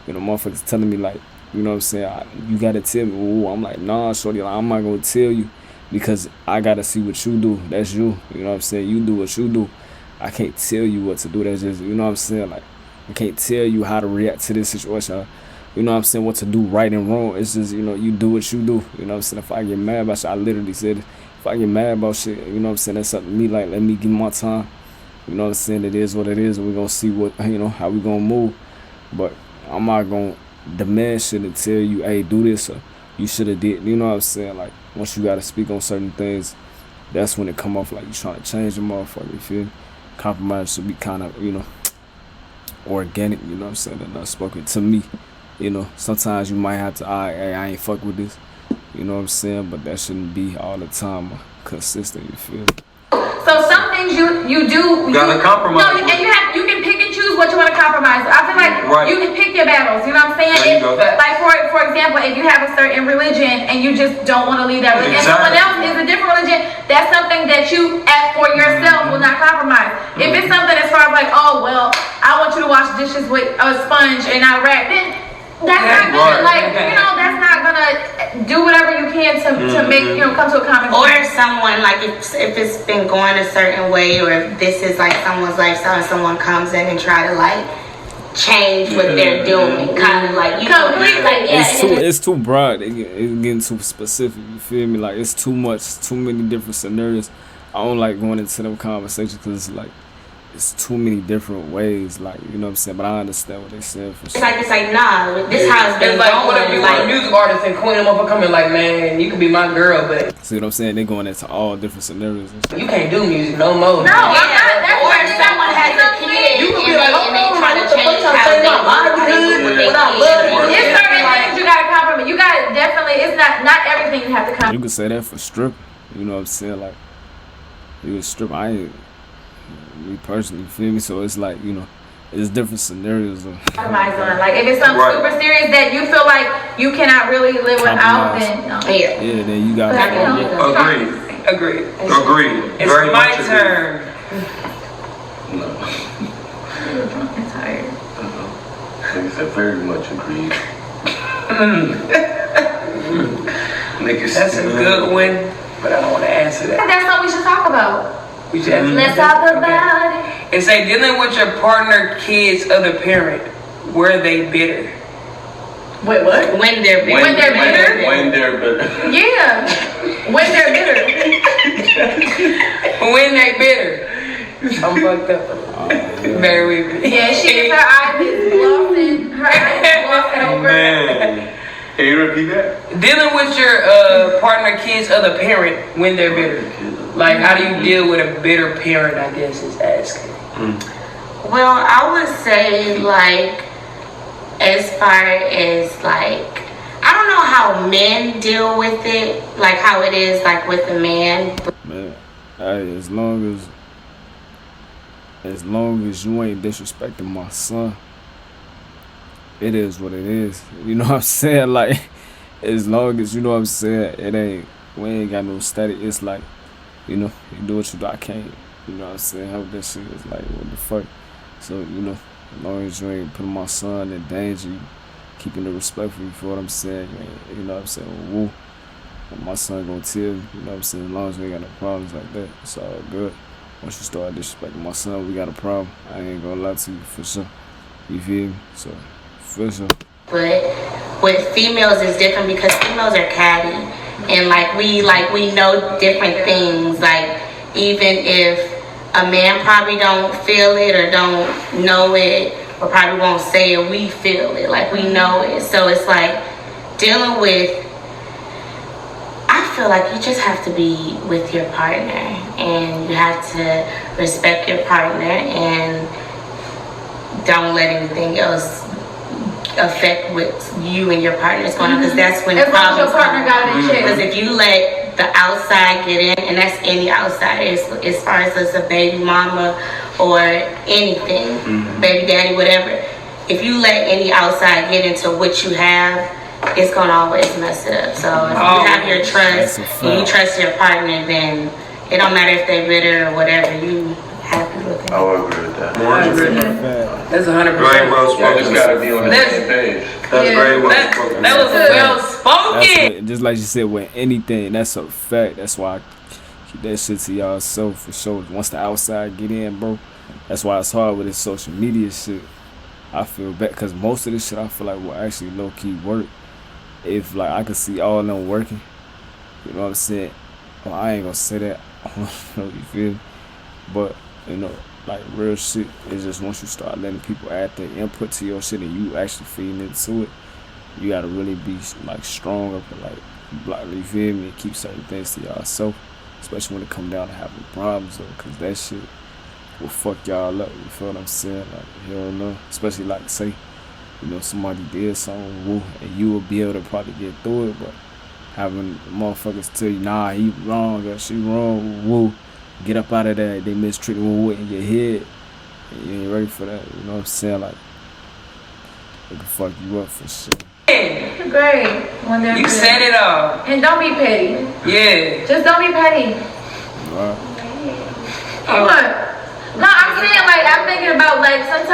you know, motherfuckers telling me, like, you know what I'm saying? You got to tell me. Ooh, I'm like, nah, shorty, like, I'm not going to tell you because I got to see what you do. That's you. You know what I'm saying? You do what you do. I can't tell you what to do. That's just, you know what I'm saying? Like, I can't tell you how to react to this situation. You know what I'm saying? What to do right and wrong. It's just, you know, you do what you do. You know what I'm saying? If I get mad about shit, I literally said it. If I get mad about shit, you know what I'm saying? That's up to me. Like, let me give my time. You know what I'm saying? It is what it is. We're going to see what, you know, how we going to move. But I'm not going to demand shit and tell you, hey, do this or you should have did. You know what I'm saying? Like, once you got to speak on certain things, that's when it come off like you trying to change the motherfucker. You feel me? Compromise should be kind of, you know, organic. You know what I'm saying? And unspoken to me. You know, sometimes you might have to, hey, I ain't fuck with this. You know what I'm saying? But that shouldn't be all the time consistent. You feel me? So So some things you do. You gotta compromise. No, and you can pick and choose what you want to compromise. I feel like you can pick your battles. You know what I'm saying? Like for example, if you have a certain religion and you just don't want to leave that religion, and someone else is a different religion, that's something that you for yourself will not compromise. If it's something as far as like, oh well, I want you to wash dishes with a sponge and not a rag, then that's not gonna that's not gonna do whatever you can to make come to a common. Or if someone like if it's been going a certain way, or if this is like someone's lifestyle and someone comes in and try to like change what they're doing, kind of like it's too broad. It's getting too specific. You feel me? Like it's too much, too many different scenarios. I don't like going into them conversations because it's like it's too many different ways, like, you know what I'm saying, but I understand what they said for sure. It's like, nah, this house been like, what if you want a music artist and Queen up coming like, man, you can be my girl, but... See what I'm saying? They going into all different scenarios. You can't do music no more. No, I'm not. That's or if someone has a kid, you can be like, and they try to change how they do It's certain things you gotta compromise. You gotta definitely, it's not everything you have to compromise. You can say that for strip, you know what I'm saying, like, you a strip, I ain't... Me personally, you feel me? So it's like, you know, it's different scenarios. Compromise on. Like if it's something super serious that you feel like you cannot really live without, then no. Yeah, then you got to Agreed. It's very my much turn. No. I'm tired. Like I said, very much agreed. That's a good one, but I don't want to answer that. That's what we should talk about. Let's talk about it. It say dealing with your partner, kids, other parent. Were they bitter? Wait, what? When they're bitter. When they're bitter. Yeah. When they're bitter. When they bitter. I'm fucked up. Bear with me. Yeah, she her eyes is glossing. Her eyes is glossing over. Man. Can you repeat that? Dealing with your partner, kids, other parent when they're bitter. Like, how do you deal with a bitter parent, I guess, is asking. Well, I would say, like, as far as, like, I don't know how men deal with it, like how it is, like, with a man. Man, hey, as long as you ain't disrespecting my son, it is what it is. You know what I'm saying? Like, as long as, you know what I'm saying, we ain't got no static. It's like, you know, you do what you do. I can't, you know what I'm saying, help that shit. It's like, what the fuck? So, you know, as long as you ain't putting my son in danger, you keeping the respect for you, for what I'm saying, you know what I'm saying, woo. My son gonna tell you, you know what I'm saying, as long as we ain't got no problems like that, it's all good. Once you start disrespecting my son, we got a problem. I ain't gonna lie to you, for sure. You feel me? So, for sure. But with females, it's different because females are catty. And like we know different things. Like even if a man probably don't feel it or don't know it or probably won't say it, we feel it. Like we know it. So it's like dealing with, I feel like you just have to be with your partner and you have to respect your partner and don't let anything else affect what you and your partner is going on, because that's when problems come. Because if you let the outside get in, and that's any outside, as far as a baby mama or anything, baby daddy, whatever, if you let any outside get into what you have, it's gonna always mess it up. So if you have your trust and you trust your partner, then it don't matter if they're bitter or whatever, you happy with it. I would agree with that. That's 100%. Very well spoken. Just gotta be on the same page. That's very well spoken. That was well spoken. Just like you said, with anything, that's a fact. That's why I keep that shit to y'all self for sure. Once the outside get in, bro, that's why it's hard with this social media shit. I feel bad because most of this shit I feel like will actually low key work if like I could see all of them working. You know what I'm saying? Well, I ain't gonna say that. You feel me? But you know, like real shit is just once you start letting people add their input to your shit and you actually feeding into it, you gotta really be like strong up and like you feel me, and keep certain things to yourself, especially when it come down to having problems though, cause that shit will fuck y'all up. You feel what I'm saying? Like hell no, especially like say, you know, somebody did something woo, and you will be able to probably get through it, but having motherfuckers tell you nah he wrong or she wrong woo. get up out of that. They mistreating with in your head. You ain't ready for that. You know what I'm saying? Like, they can fuck you up for shit. Great. You said it all. And don't be petty. Yeah. Just don't be petty. Right. What? No, I'm saying, like, I'm thinking about, like, because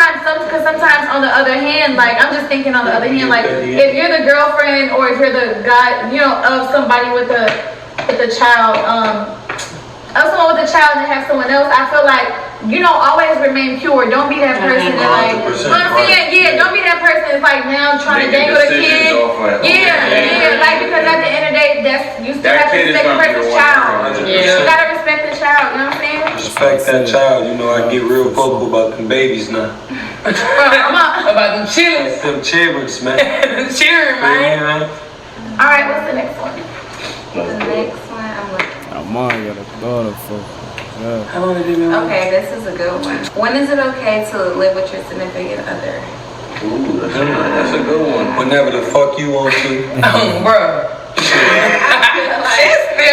sometimes on the other hand, like, I'm just thinking on the other hand, like, if you're the girlfriend or if you're the guy, you know, of somebody with a child, of someone with a child and have someone else, I feel like, you know, always remain pure. Don't be that person that, like, you know what I'm saying? Yeah, don't be that person that's, like, now trying to dangle the kid. Yeah, like, because at the end of the day, you still have to respect the person's child. You gotta respect the child, you know what I'm saying? Respect that child. You know, I get real vocal about them babies now. About them children. Them children, man. Them children, man. All right, what's the next one? The next one, I'm looking. Armon got a daughter for. Yeah. How long did you Okay, this is a good one. When is it okay to live with your significant other? Ooh, that's a good one. Whenever the fuck you want to. Bro.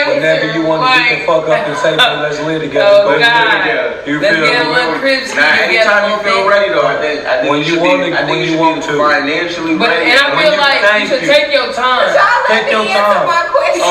Whenever you want to get the fuck up and say, let's live together. Oh, God. You let's feel get a little crib Nah, anytime you feel ready though, I think when you want to. Financially but, ready. And I feel like you should take your time. Take your time. You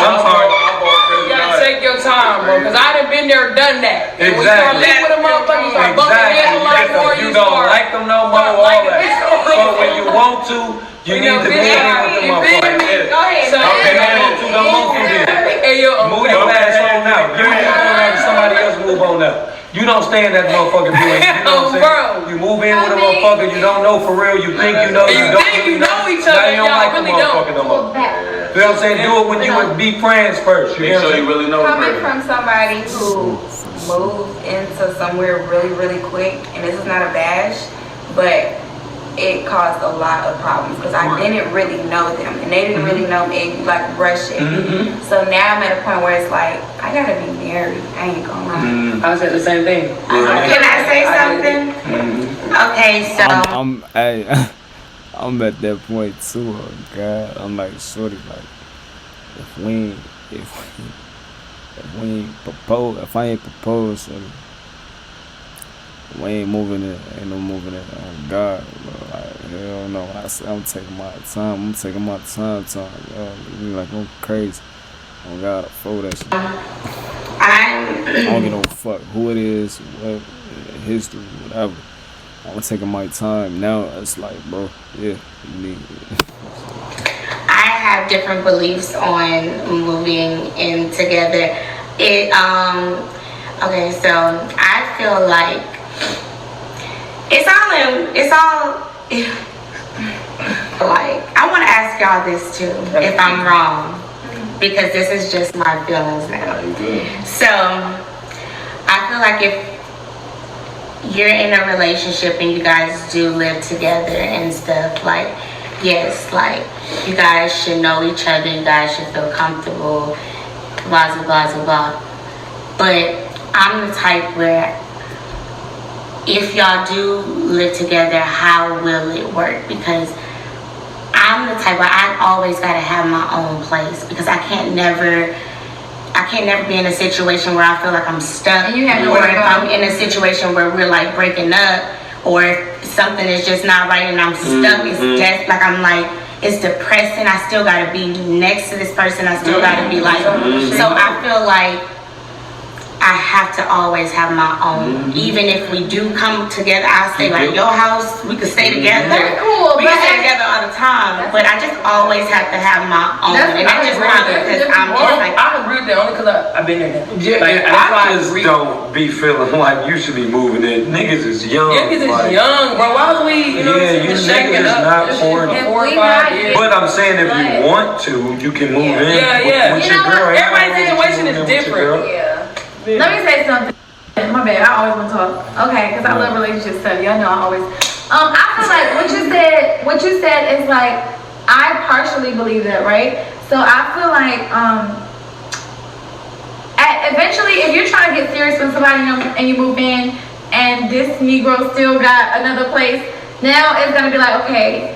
gotta take your time, bro. Because I done been there, done that. Exactly. When you start living with a motherfucker, you start bumping into a lot more. You don't like them no more, all that. So when you want to, you need to be with the motherfucker. Go ahead. Don't move from here. Move your ass on out. You move on out, somebody else move on out. You don't stay in that motherfucker view. You know what I'm saying? You move in with a motherfucker you don't know for real. You think you know, you don't really know each other. Now you don't like the motherfucker no more. You know what I'm saying? Do it when you would be friends first. Make sure you really know the Coming person. from somebody who moved into somewhere really, really quick, and this is not a bash, but it caused a lot of problems because I didn't really know them and they didn't really know me, like rush it. So now I'm at a point where it's like, I gotta be married. I ain't gonna lie. I said the same thing. Can I say something? Okay, so I'm at that point too. Oh God, I'm like shorty, like if I ain't proposed, we ain't moving it, ain't no moving it. Oh God, bro, like, hell no. I say I'm taking my time. I'm taking my time. Yo, like I'm crazy. Oh God, I fold that shit. I don't give no fuck who it is, what history, whatever. I'm taking my time now. It's like, bro, yeah, you need it. I have different beliefs on moving in together. Okay, so I feel like it's all like, I want to ask y'all this too, if I'm wrong, because this is just my feelings now. So I feel like if you're in a relationship and you guys do live together and stuff, like, yes, like, you guys should know each other, you guys should feel comfortable, blah, blah, blah, blah. But I'm the type where if y'all do live together, how will it work? Because I'm the type where I always gotta have my own place, because I can't never be in a situation where I feel like I'm stuck, or if I'm in a situation where we're like breaking up, or if something is just not right and I'm stuck, it's death, like I'm like, it's depressing, I still gotta be next to this person, I still gotta be like, so I feel like I have to always have my own. Even if we do come together, I'll stay like your house, we could stay together. That's cool. We can stay together all the time, but I just always have to have my own. And that's just probably because I'm just like, I agree with that only because I've been there. I just don't be feeling like you should be moving in. Niggas is young. Niggas is young, bro. Why was we, you know, you niggas is not 40. 4 or 5 years. But I'm saying if you want to, you can move in with your girl. Everybody's situation is different. Let me say something. My bad, I always want to talk. Okay, because I love relationship stuff. Y'all know I always. I feel like what you said is like, I partially believe that, right? So I feel like eventually, if you're trying to get serious with somebody and you move in, and this Negro still got another place, now it's gonna be like, okay,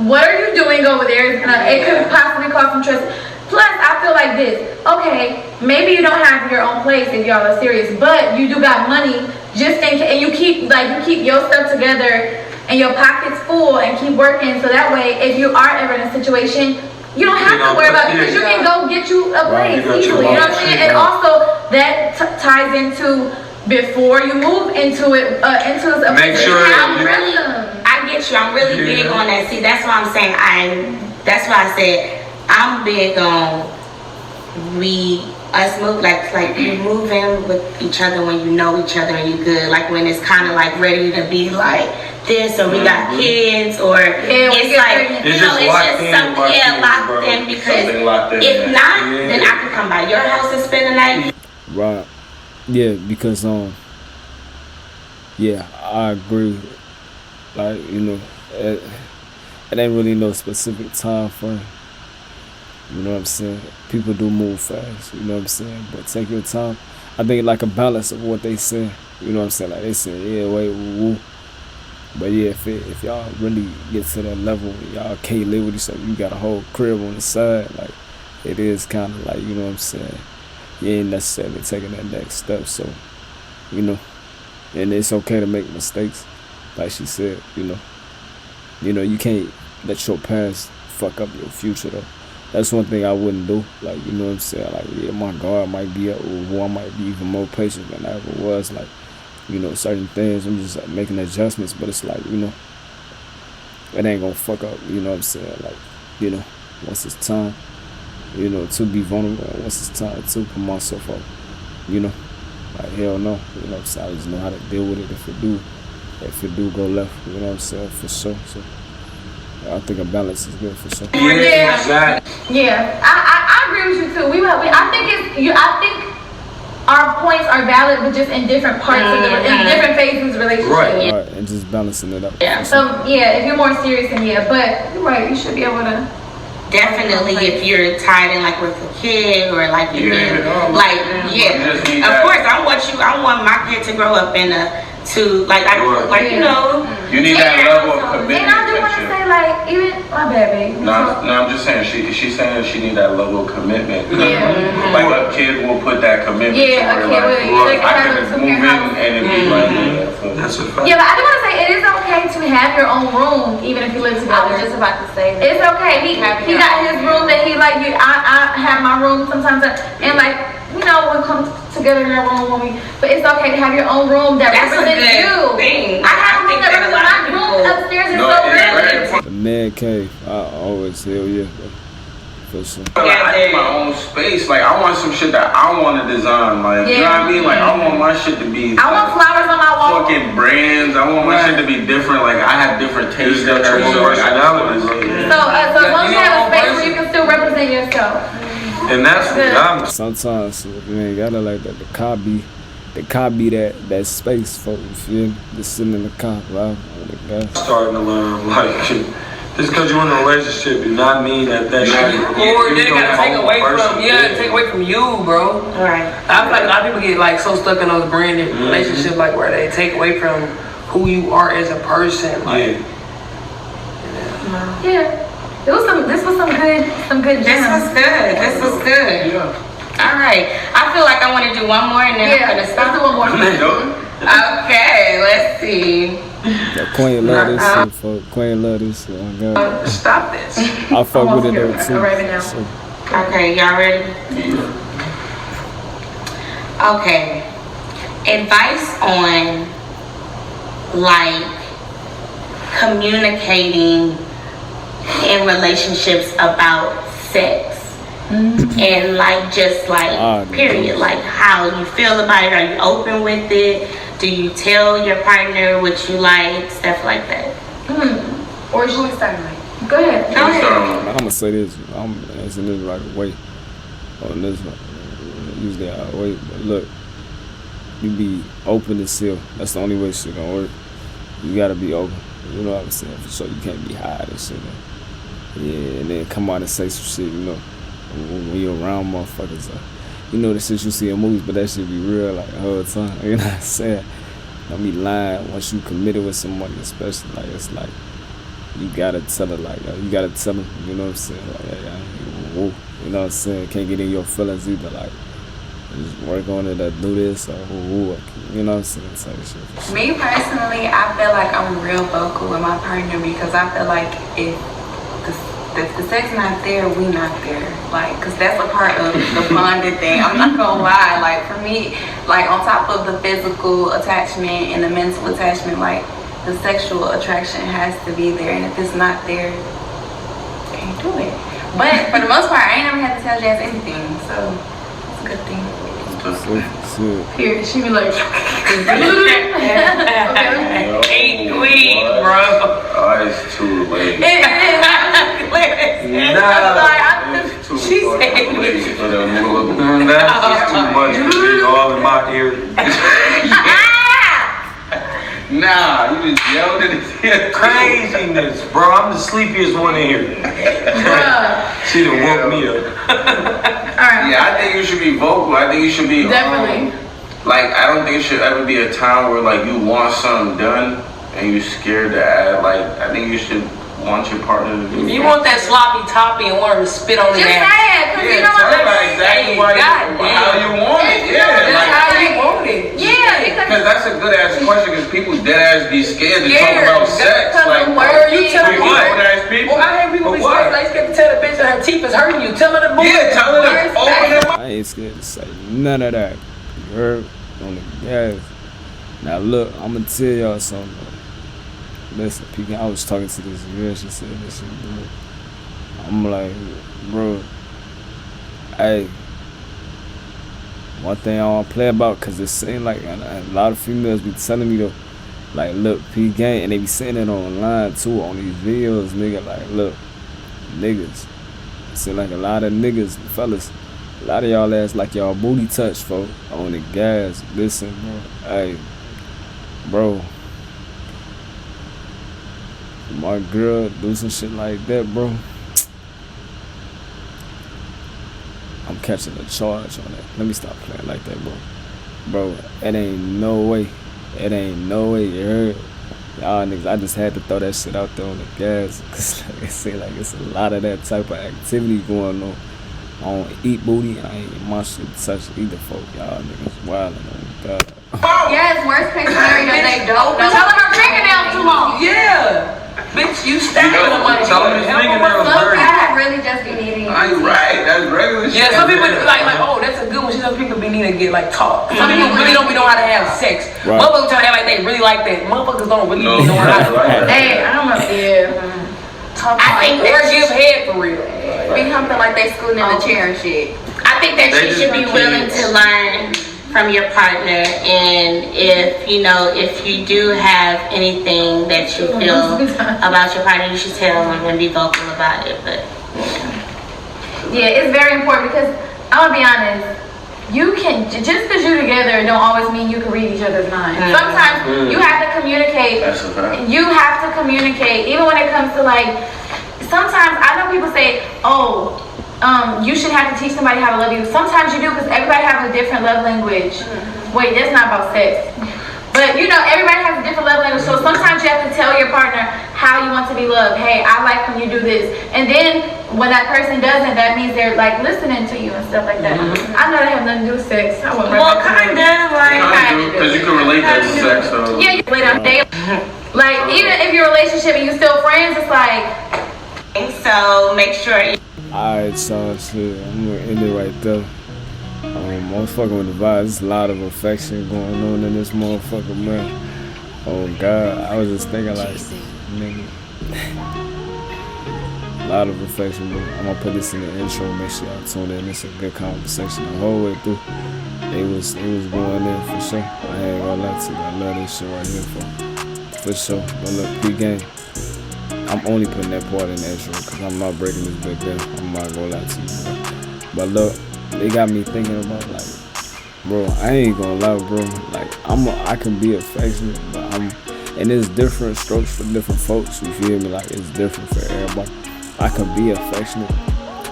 what are you doing over there? It could possibly cause some trust. Plus, I feel like this. Okay, maybe you don't have your own place if y'all are serious, but you do got money just in case, and you keep your stuff together and your pockets full and keep working. So that way, if you are ever in a situation, you don't have to worry about it because you can go get you a place easily. You know what I'm saying? And also that ties into before you move into it, into a make sure I get you. I'm really big on that. See, that's why I'm saying that's why I said I'm big on us move like you move in with each other when you know each other and you good. Like when it's kind of like ready to be like this, or we got kids, or it's like it's just something locked in. Because if not, then I can come by your house and spend the night. Right. Yeah, because yeah, I agree. Like, you know, it ain't really no specific time frame. You know what I'm saying? People do move fast, you know what I'm saying? But take your time. I think like a balance of what they say. You know what I'm saying? Like they say, yeah, wait, woo. But yeah, if y'all really get to that level, y'all can't live with each other, you got a whole crib on the side, like it is kind of like, you know what I'm saying? You ain't necessarily taking that next step, so, you know, and it's okay to make mistakes, like she said, you know, you can't let your past fuck up your future though. That's one thing I wouldn't do, like, you know what I'm saying, like, yeah, my guard might be up, or I might be even more patient than I ever was, like, you know, certain things, I'm just like, making adjustments, but it's like, you know, it ain't gonna fuck up, you know what I'm saying, like, you know, once it's time, you know, to be vulnerable, once it's time to put myself up, you know, like, hell no, you know what I'm saying, I just know how to deal with it if it do go left, you know what I'm saying, for sure, so, I think a balance is good for sure. Yeah, exactly. Yeah, I agree with you too, I think our points are valid, but just in different parts of in different phases of the relationship. Right, and just balancing it up. Yeah. So yeah, if you're more serious, then yeah, but you're right, you should be able to. Definitely, if you're tied in like with a kid or like of course I want my kid to grow up in you know. You need that level of commitment. And I do want to say, like, even my bad, baby. No, I'm just saying she's saying she need that level of commitment. Yeah. Like a kid will put that commitment. Yeah, to a kid will. I can move in and it be like that's a fact. Yeah, but I do want to say it is okay to have your own room, even if you live together. I was just about to say that. It's okay. He got his room that he like. I have my room sometimes, and like, you know, we'll come together in our room but it's okay to have your own room that represents you. Thing. I have a room that represents my room upstairs is so good. The man cave, I always hell yeah, bro. For sure. I need my own space. Like I want some shit that I want to design. Like you know what I mean? Like I want my shit to be. I want flowers on my wall. Fucking brands. I want my shit to be different. Like I have different tastes. Got your own personality. So as long as you have a space where you can still represent yourself. And that's what I'm. Sometimes you ain't gotta like that. The car be that space for you feel me? Just sitting in the car, right? Starting to learn like just because you're in a relationship do not mean that shit. Or they gotta take away from you, bro. Right. I feel like a lot of people get like so stuck in those branded relationships, like where they take away from who you are as a person. Like, yeah. This was some good gems. This was good. Yeah. All right. I feel like I want to do one more and then I'm gonna stop. Let's do one more. Okay, let's see. Yeah, Queen love this shit, fuck. Queen love this shit. Oh God. stop this. I fuck with it though too. Now. So. Okay, y'all ready? Okay. Advice on like communicating in relationships about sex. And like just like period, like how you feel about it. Are you open with it? Do you tell your partner what you like, stuff like that? Or should we start like? Go ahead. I'm gonna say this. I'm answering this right away. On this one, usually I wait. But look, you be open and seal. That's the only way shit gonna work. You gotta be open. You know what I'm saying? For sure, you can't be hiding and shit. Yeah, and then come out and say some shit. You know, when you're around motherfuckers. You know the shit you see in movies, but that shit be real like the whole time. You know what I'm saying? Don't be lying once you committed with somebody, especially like it's like you gotta tell her like you gotta tell them. You know what I'm saying? Like, whoa, You know what I'm saying? Can't get in your feelings either. Like, just work on it or do this or who, you know what I'm saying? Type shit. Me personally, I feel like I'm real vocal with my partner because I feel like if the sex not there, we not there. Like, cause that's a part of the bonding thing. I'm not gonna lie. Like for me, like on top of the physical attachment and the mental attachment, like the sexual attraction has to be there. And if it's not there, can't do it. But for the most part, I ain't never had to tell Jazz anything, so it's a good thing. Here, she be like, Hey, queen, bro. Oh, it's too late. It's too late for the move. That's just too much to be all in my ear. Nah, you just yelled at his Craziness, bro. I'm the sleepiest one in here. She done woke me up. Yeah, I think you should be vocal. I think you should be definitely. Like, I don't think it should ever be a time where like you want something done and you scared to add. Like, I think you should want your partner to do. If you want that sloppy toppy and want her to spit on Just it, say it, cause you know what? Tell her exactly how you want it. Yeah, like how you want it. Yeah, because that's a good ass question. Because people dead ass be scared to talk about sex. Like, where you tell people, ass people. Well, I hear people be scared. Like scared to tell the bitch that her teeth is hurting you. Tell her to move. Yeah, tell her to open her mouth. I ain't scared to say none of that. You heard? On the gas. Now look, I'm gonna tell y'all something. Listen, people, I was talking to this girl, she said this shit, bro. I'm like, bro, hey, one thing I don't play about, cause it seems like a lot of females be telling me though, like, look, P gang, and they be saying it online too, on these videos, nigga, like, look, niggas. It seem like a lot of niggas, fellas, a lot of y'all ass like y'all booty touch, folk, on the gas. Listen, bro, hey, bro. My girl do some shit like that, bro, I'm catching a charge on that. Let me stop playing like that, bro. Bro, it ain't no way. It ain't no way, you heard? Y'all niggas, I just had to throw that shit out there on the gas. Cause like it seems like it's a lot of that type of activity going on. I don't eat booty, I ain't my shit touch either, folk. Y'all niggas wildin' on God. Yes, worst case scenario, they don't know. Tell them her fingernails too long. Yeah. Bitch, you stabbing the money. Tell them his fingernails dirty. I really just be needing. You right, that's regular shit. Yeah, some people like, oh, that's a good one. Some people be needing to get like talk. Some people really don't know how to have sex. Right. Motherfuckers try to act like they really like that. Motherfuckers don't really know how to Hey, I don't know. Yeah. I think or give head for real. Be humping like they scooting in the chair and shit. I think that you should be willing to learn from your partner, and if you do have anything that you feel about your partner, you should tell them and be vocal about it. But yeah, it's very important because I'm gonna be honest, you can just because you're together don't always mean you can read each other's minds. Sometimes you have to communicate. That's a fact. You have to communicate, even when it comes to like. Sometimes I know people say, "Oh, you should have to teach somebody how to love you." Sometimes you do because everybody has a different love language. Wait, that's not about sex. But everybody has a different love language. So sometimes you have to tell your partner how you want to be loved. Hey, I like when you do this. And then when that person doesn't, that means they're like listening to you and stuff like that. I know that have nothing to do with sex. I wouldn't because you can relate that to sex. So. Yeah, you wait on daily. Like even if your relationship and you still friends, it's like. so make sure. Alright, so shit, I'm gonna end it right there. I'm fucking with the vibes. There's a lot of affection going on in this motherfucker, man. Oh God, I was just thinking like, nigga, a lot of affection, but I'm gonna put this in the intro. Make sure y'all tune in. It's a good conversation the whole way through. It was going in for sure. I ain't gonna lie to you. I love this shit right here for sure. But look, P-Gang, I'm only putting that part in the intro because I'm not breaking this bit down. I'm not gonna lie to you, bro. But look, they got me thinking about like, bro, I ain't gonna lie, bro. Like I can be affectionate, but and it's different strokes for different folks. You feel me? Like it's different for everybody. I can be affectionate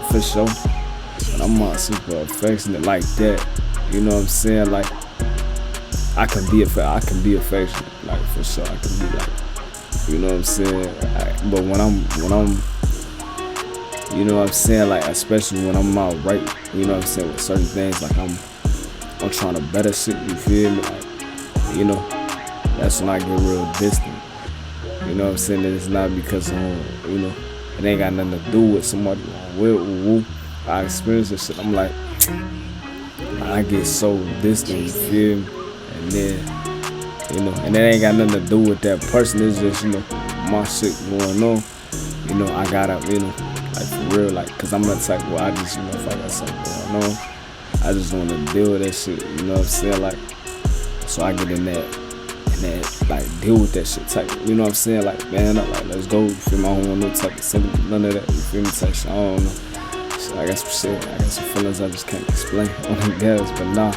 for sure, but I'm not super affectionate like that. You know what I'm saying? Like I can be affectionate, like for sure. I can be like, you know what I'm saying? But when You know what I'm saying? Like, especially when I'm out right, you know what I'm saying, with certain things, like I'm trying to better shit, you feel me? Like, you know, that's when I get real distant. You know what I'm saying? And it's not because you know, it ain't got nothing to do with somebody I experience this shit. I'm like, I get so distant, you feel me? And then, you know, and it ain't got nothing to do with that person. It's just, you know, my shit going on. You know, I gotta, you know, like for real, like, cause I'm the type where I just, you know, if I got something going on, I just want to deal with that shit. You know what I'm saying? Like, so I get in that, like, deal with that shit type. You know what I'm saying? Like, man, I'm like, let's go. You feel me? I don't want no type of sympathy, none of that. You feel me? Type shit. I don't know. So I got some shit. I got some feelings I just can't explain on the gas, but nah.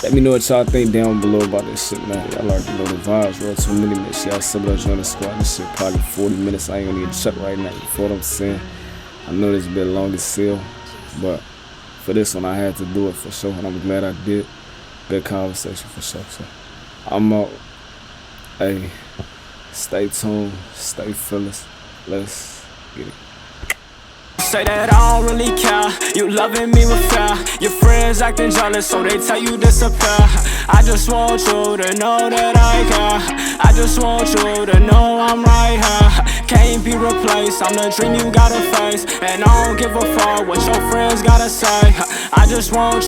Let me know what y'all think down below about this shit, man. Y'all already know the vibes, bro. 2 minutes, y'all sub it up, join the squad. This shit probably 40 minutes. I ain't gonna get shut right now. You feel what I'm saying? I know this been long as hell, but for this one, I had to do it for sure, and I'm glad I did. Good conversation for sure. So I'm out. Hey, stay tuned, stay fearless. Let's get it. Say that I don't really care. You loving me with fear. Your friends acting jealous, so they tell you disappear. I just want you to know that I care. I just want you to know I'm right here. Can't be replaced. I'm the dream you gotta face, and I don't give a fuck what your friends gotta say. I just want you